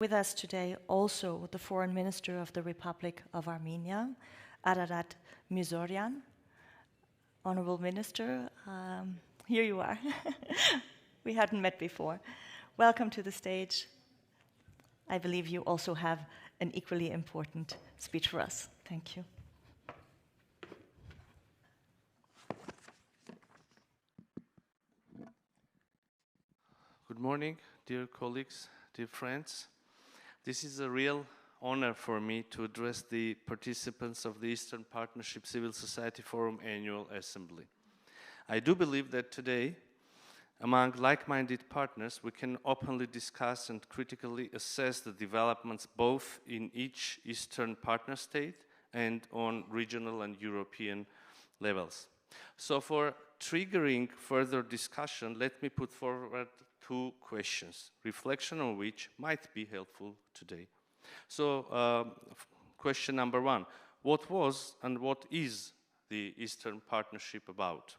With us today also the Foreign Minister of the Republic of Armenia, Ararat Mirzoyan. Honorable Minister, here you are. We hadn't met before. Welcome to the stage. I believe you also have an equally important speech for us. Thank you. Good morning, dear colleagues, dear friends. This is a real honor for me to address the participants of the Eastern Partnership Civil Society Forum Annual Assembly. I do believe that today, among like-minded partners, we can openly discuss and critically assess the developments both in each Eastern partner state and on regional and European levels. So for triggering further discussion, let me put forward two questions, reflection on which might be helpful today. So, question number one, what was and what is the Eastern Partnership about?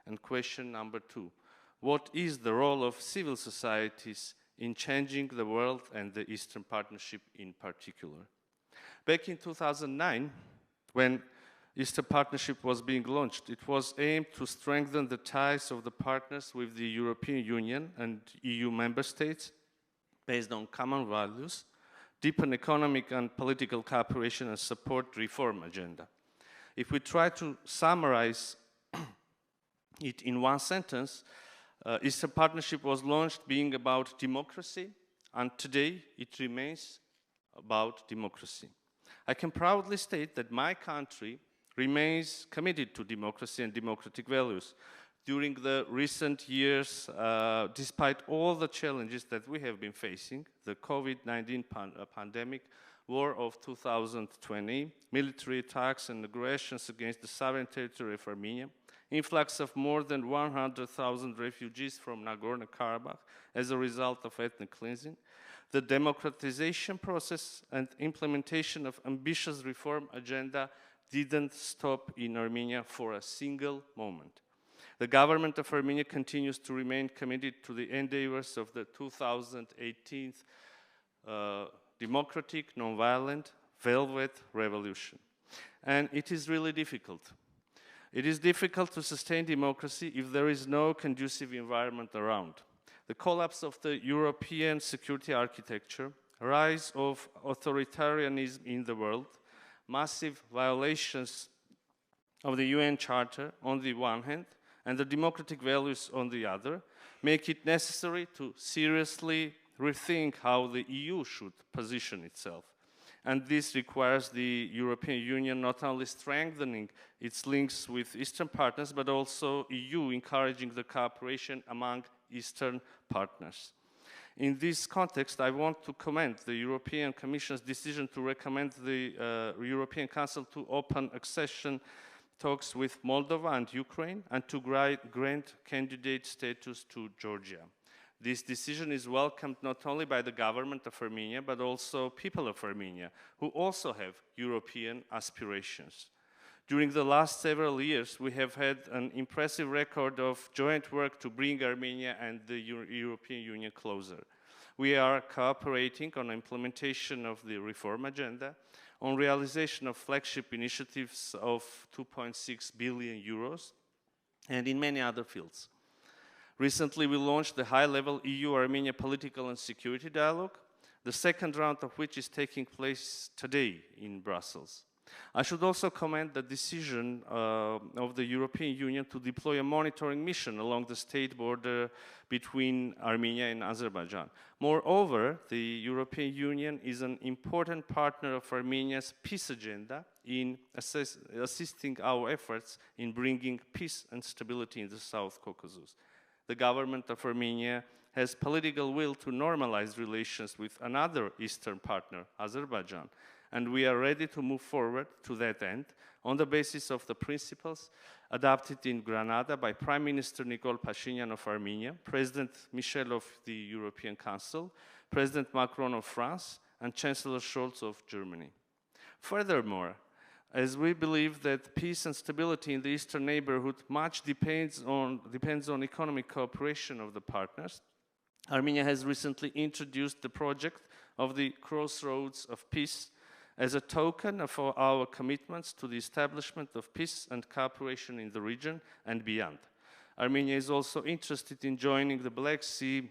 And question number two, what is the role of civil societies in changing the world and the Eastern Partnership in particular? Back in 2009, when Eastern Partnership was being launched, it was aimed to strengthen the ties of the partners with the European Union and EU member states based on common values, deepen economic and political cooperation, and support reform agenda. If we try to summarize it in one sentence, Eastern Partnership was launched being about democracy, and today it remains about democracy. I can proudly state that my country remains committed to democracy and democratic values. During the recent years, despite all the challenges that we have been facing, the COVID-19 pandemic, war of 2020, military attacks and aggressions against the sovereign territory of Armenia, influx of more than 100,000 refugees from Nagorno-Karabakh as a result of ethnic cleansing, the democratization process and implementation of ambitious reform agenda didn't stop in Armenia for a single moment. The government of Armenia continues to remain committed to the endeavors of the 2018 democratic, nonviolent, velvet revolution. And it is really difficult. It is difficult to sustain democracy if there is no conducive environment around. The collapse of the European security architecture, rise of authoritarianism in the world, massive violations of the UN Charter on the one hand and the democratic values on the other make it necessary to seriously rethink how the EU should position itself. And this requires the European Union not only strengthening its links with Eastern partners, but also EU encouraging the cooperation among Eastern partners. In this context, I want to commend the European Commission's decision to recommend the European Council to open accession talks with Moldova and Ukraine and to grant candidate status to Georgia. This decision is welcomed not only by the government of Armenia, but also people of Armenia, who also have European aspirations. During the last several years, we have had an impressive record of joint work to bring Armenia and the European Union closer. We are cooperating on implementation of the reform agenda, on realization of flagship initiatives of 2.6 billion euros, and in many other fields. Recently, we launched the high-level EU-Armenia political and security dialogue, the second round of which is taking place today in Brussels. I should also commend the decision of the European Union to deploy a monitoring mission along the state border between Armenia and Azerbaijan. Moreover, the European Union is an important partner of Armenia's peace agenda in assisting our efforts in bringing peace and stability in the South Caucasus. The government of Armenia has political will to normalize relations with another Eastern partner, Azerbaijan, and we are ready to move forward to that end on the basis of the principles adopted in Granada by Prime Minister Nicole Pashinyan of Armenia, President Michel of the European Council, President Macron of France, and Chancellor Scholz of Germany. Furthermore, as we believe that peace and stability in the Eastern neighborhood much depends on economic cooperation of the partners, Armenia has recently introduced the project of the crossroads of peace as a token of our commitments to the establishment of peace and cooperation in the region and beyond. Armenia is also interested in joining the Black Sea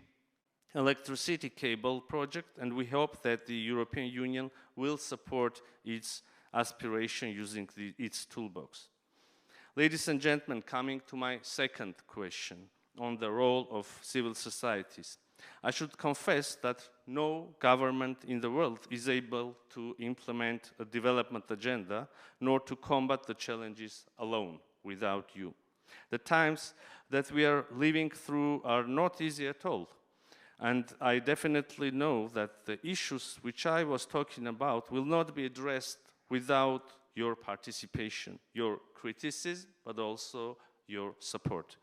electricity cable project, and we hope that the European Union will support its aspiration using its toolbox. Ladies and gentlemen, coming to my second question on the role of civil societies. I should confess that no government in the world is able to implement a development agenda, nor to combat the challenges alone, without you. The times that we are living through are not easy at all. And I definitely know that the issues which I was talking about will not be addressed without your participation, your criticism, but also your support.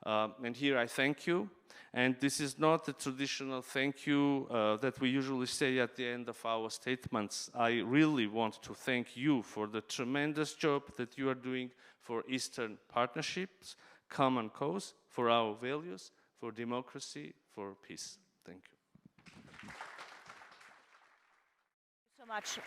And here I thank you. And this is not the traditional thank you that we usually say at the end of our statements. I really want to thank you for the tremendous job that you are doing for Eastern partnerships, common cause, for our values, for democracy, for peace. Thank you. So much.